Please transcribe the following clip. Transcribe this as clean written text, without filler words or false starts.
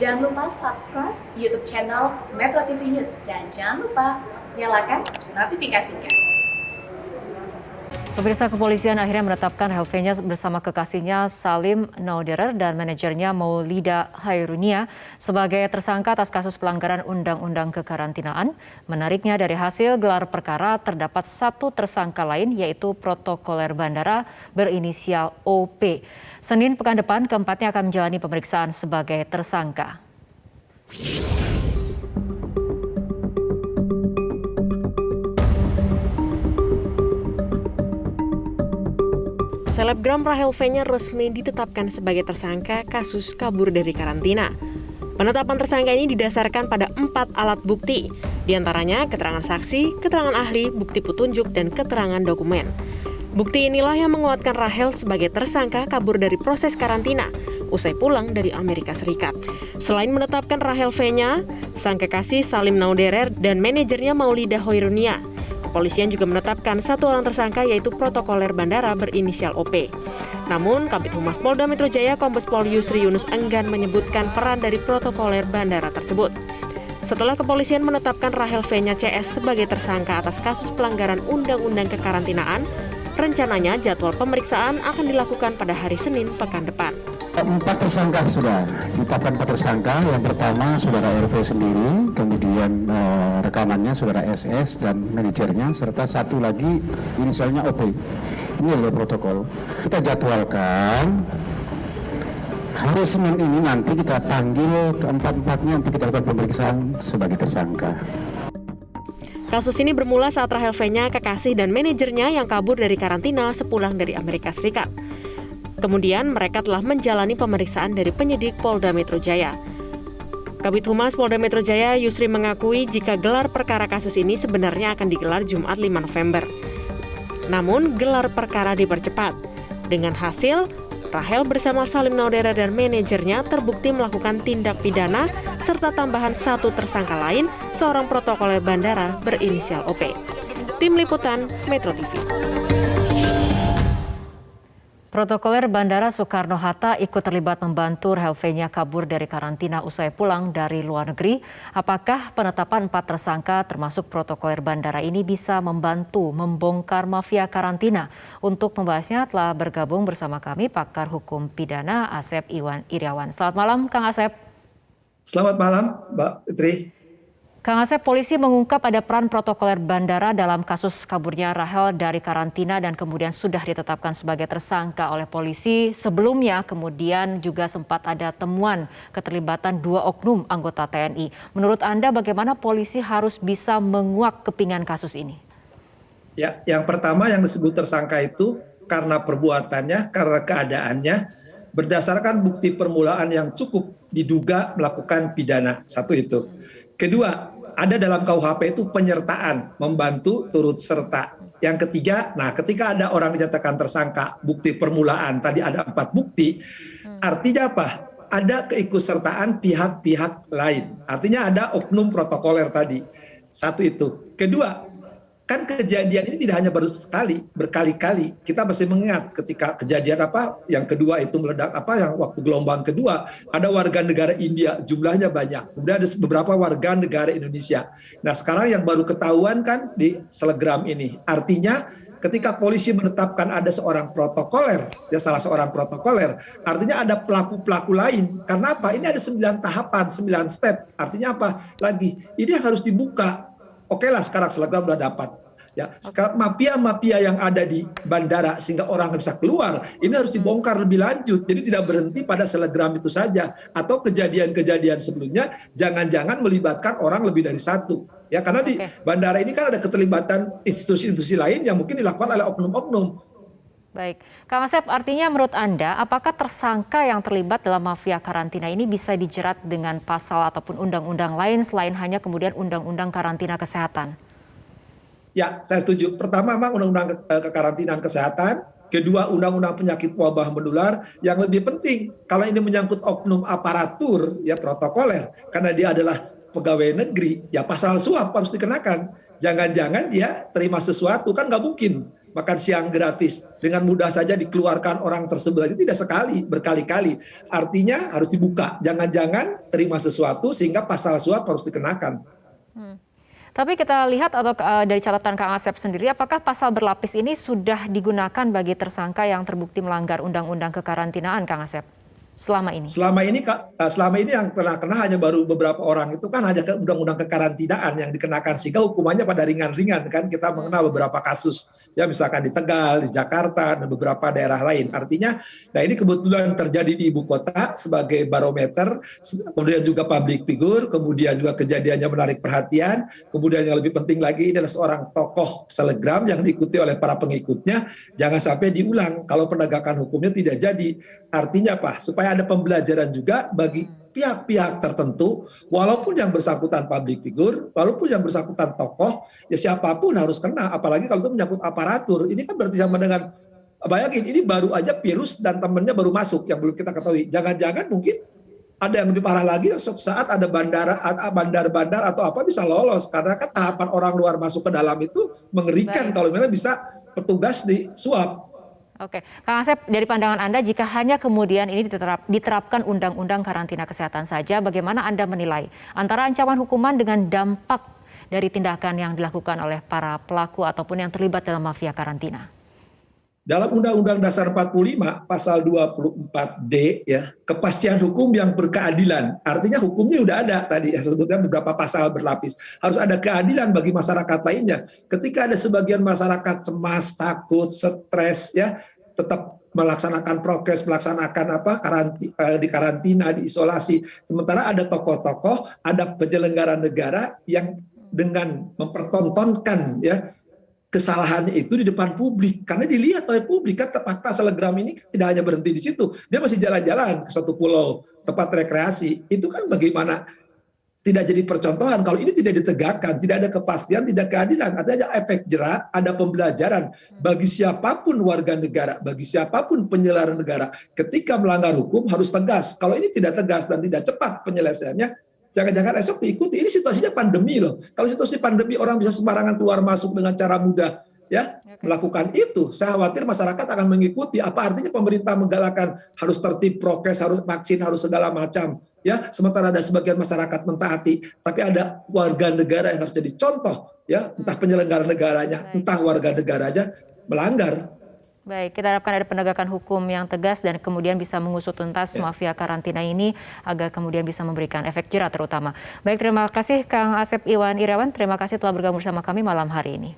Jangan lupa subscribe YouTube channel Metro TV News dan jangan lupa nyalakan notifikasinya. Pemirsa, kepolisian akhirnya menetapkan Helvenya bersama kekasihnya Salim Nauderer dan manajernya Maulida Hairunia sebagai tersangka atas kasus pelanggaran Undang-Undang Kekarantinaan. Menariknya, dari hasil gelar perkara terdapat satu tersangka lain, yaitu protokoler bandara berinisial OP. Senin pekan depan keempatnya akan menjalani pemeriksaan sebagai tersangka. Selebgram Rahel V-nya resmi ditetapkan sebagai tersangka kasus kabur dari karantina. Penetapan tersangka ini didasarkan pada 4 alat bukti, diantaranya keterangan saksi, keterangan ahli, bukti petunjuk, dan keterangan dokumen. Bukti inilah yang menguatkan Rahel sebagai tersangka kabur dari proses karantina usai pulang dari Amerika Serikat. Selain menetapkan Rahel V-nya, sang kekasih Salim Nauderer dan manajernya Maulida Hairunia, kepolisian juga menetapkan satu orang tersangka, yaitu protokoler bandara berinisial OP. Namun, Kabid Humas Polda Metro Jaya Kombes Pol Yusri Yunus enggan menyebutkan peran dari protokoler bandara tersebut. Setelah kepolisian menetapkan Rahel V-nya CS sebagai tersangka atas kasus pelanggaran Undang-Undang Kekarantinaan, rencananya jadwal pemeriksaan akan dilakukan pada hari Senin pekan depan. 4 tersangka sudah ditetapkan 4 tersangka. Yang pertama saudara RV sendiri, kemudian rekanannya saudara SS dan manajernya, serta satu lagi inisialnya OP. Ini adalah protokol. Kita jadwalkan hari Senin ini, nanti kita panggil keempat-empatnya untuk kita lakukan pemeriksaan sebagai tersangka. Kasus ini bermula saat Rahel V-nya, kekasih dan manajernya yang kabur dari karantina sepulang dari Amerika Serikat. Kemudian mereka telah menjalani pemeriksaan dari penyidik Polda Metro Jaya. Kabid Humas Polda Metro Jaya Yusri mengakui jika gelar perkara kasus ini sebenarnya akan digelar Jumat 5 November. Namun gelar perkara dipercepat. Dengan hasil, Rahel bersama Salim Nauderer dan manajernya terbukti melakukan tindak pidana serta tambahan satu tersangka lain, seorang protokoler bandara berinisial OP. Tim Liputan Metro TV. Protokoler Bandara Soekarno-Hatta ikut terlibat membantu Rahel V-nya kabur dari karantina usai pulang dari luar negeri. Apakah penetapan 4 tersangka termasuk protokoler bandara ini bisa membantu membongkar mafia karantina? Untuk membahasnya telah bergabung bersama kami pakar hukum pidana Asep Iwan Iriawan. Selamat malam Kang Asep. Selamat malam Mbak Putri. Kang Asep, polisi mengungkap ada peran protokoler bandara dalam kasus kaburnya Rahel dari karantina dan kemudian sudah ditetapkan sebagai tersangka oleh polisi. Sebelumnya kemudian juga sempat ada temuan keterlibatan 2 oknum anggota TNI. Menurut Anda bagaimana polisi harus bisa menguak kepingan kasus ini? Ya, yang pertama yang disebut tersangka itu karena perbuatannya, karena keadaannya, berdasarkan bukti permulaan yang cukup diduga melakukan pidana. Satu itu. Kedua, ada dalam KUHP itu penyertaan, membantu, turut serta. Yang ketiga, nah ketika ada orang dinyatakan tersangka, bukti permulaan, tadi ada 4 bukti, artinya apa? Ada keikutsertaan pihak-pihak lain. Artinya ada oknum protokoler tadi. Satu itu. Kedua, kan kejadian ini tidak hanya baru sekali, berkali-kali. Kita masih mengingat ketika kejadian yang kedua itu meledak yang waktu gelombang kedua, ada warga negara India, jumlahnya banyak. Kemudian ada beberapa warga negara Indonesia. Nah sekarang yang baru ketahuan kan di Selebgram ini. Artinya ketika polisi menetapkan ada seorang protokoler, salah seorang protokoler, artinya ada pelaku-pelaku lain. Karena apa? Ini ada 9 tahapan, 9 step. Artinya apa? Lagi, ini harus dibuka. Oke lah sekarang Selebgram sudah dapat. Ya, sekarang mafia-mafia yang ada di bandara sehingga orang bisa keluar, ini harus dibongkar lebih lanjut. Jadi tidak berhenti pada Selebgram itu saja. Atau kejadian-kejadian sebelumnya jangan-jangan melibatkan orang lebih dari satu. Ya, karena di bandara ini kan ada keterlibatan institusi-institusi lain yang mungkin dilakukan oleh oknum-oknum. Baik, Kang Asep, artinya menurut Anda, apakah tersangka yang terlibat dalam mafia karantina ini bisa dijerat dengan pasal ataupun undang-undang lain selain hanya kemudian undang-undang karantina kesehatan? Ya, saya setuju. Pertama, memang undang-undang kekarantinaan kesehatan. Kedua, undang-undang penyakit wabah menular. Yang lebih penting, kalau ini menyangkut oknum aparatur, ya protokoler, karena dia adalah pegawai negeri, ya pasal suap harus dikenakan. Jangan-jangan dia terima sesuatu, kan nggak mungkin. makan siang gratis. Dengan mudah saja dikeluarkan orang tersebut. Itu tidak sekali, berkali-kali. Artinya harus dibuka. Jangan-jangan terima sesuatu sehingga pasal suap harus dikenakan. Tapi kita lihat atau dari catatan Kang Asep sendiri, apakah pasal berlapis ini sudah digunakan bagi tersangka yang terbukti melanggar undang-undang kekarantinaan, Kang Asep? Selama ini? Selama ini yang kena hanya baru beberapa orang, itu kan hanya ke undang-undang kekarantinaan yang dikenakan, sehingga hukumannya pada ringan-ringan kan. Kita mengenal beberapa kasus ya, misalkan di Tegal, di Jakarta, dan beberapa daerah lain. Artinya, nah ini kebetulan terjadi di ibu kota sebagai barometer, kemudian juga public figure, kemudian juga kejadiannya menarik perhatian, kemudian yang lebih penting lagi ini adalah seorang tokoh selegram yang diikuti oleh para pengikutnya. Jangan sampai diulang kalau penegakan hukumnya tidak jadi. Artinya apa? Supaya ada pembelajaran juga bagi pihak-pihak tertentu, walaupun yang bersangkutan public figure, walaupun yang bersangkutan tokoh, ya siapapun harus kena, apalagi kalau itu menyangkut aparatur. Ini kan berarti sama dengan, bayangin, ini baru aja virus dan temennya baru masuk, yang belum kita ketahui. Jangan-jangan mungkin ada yang lebih parah lagi, suatu saat ada bandar-bandar atau apa bisa lolos, karena kan tahapan orang luar masuk ke dalam itu mengerikan. Kalau memang bisa petugas disuap. Oke, Kang Asep, dari pandangan Anda, jika hanya kemudian ini diterapkan undang-undang karantina kesehatan saja, bagaimana Anda menilai antara ancaman hukuman dengan dampak dari tindakan yang dilakukan oleh para pelaku ataupun yang terlibat dalam mafia karantina? Dalam Undang-Undang Dasar 45 pasal 24D ya, kepastian hukum yang berkeadilan. Artinya hukumnya udah ada tadi ya, sebutnya beberapa pasal berlapis. Harus ada keadilan bagi masyarakat lainnya. Ketika ada sebagian masyarakat cemas, takut, stres ya, tetap melaksanakan prokes, melaksanakan di karantina, diisolasi. Sementara ada tokoh-tokoh, ada penyelenggara negara yang dengan mempertontonkan ya kesalahannya itu di depan publik, karena dilihat oleh publik kan. Fakta selegram ini tidak hanya berhenti di situ, dia masih jalan-jalan ke satu pulau tempat rekreasi. Itu kan bagaimana tidak jadi percontohan kalau ini tidak ditegakkan, tidak ada kepastian, tidak keadilan. Artinya ada efek jerat, ada pembelajaran bagi siapapun warga negara, bagi siapapun penyelenggara negara. Ketika melanggar hukum harus tegas. Kalau ini tidak tegas dan tidak cepat penyelesaiannya, jangan-jangan esok diikuti. Ini situasinya pandemi loh. Kalau situasi pandemi orang bisa sembarangan keluar masuk dengan cara mudah ya melakukan itu, saya khawatir masyarakat akan mengikuti. Apa artinya pemerintah menggalakkan harus tertib, prokes, harus vaksin, harus segala macam ya, sementara ada sebagian masyarakat mentaati, tapi ada warga negara yang harus jadi contoh ya, entah penyelenggara negaranya, entah warga negaranya melanggar. Baik, kita harapkan ada penegakan hukum yang tegas dan kemudian bisa mengusut tuntas mafia karantina ini agar kemudian bisa memberikan efek jerat terutama. Baik, terima kasih Kang Asep Iwan Irawan, terima kasih telah bergabung bersama kami malam hari ini.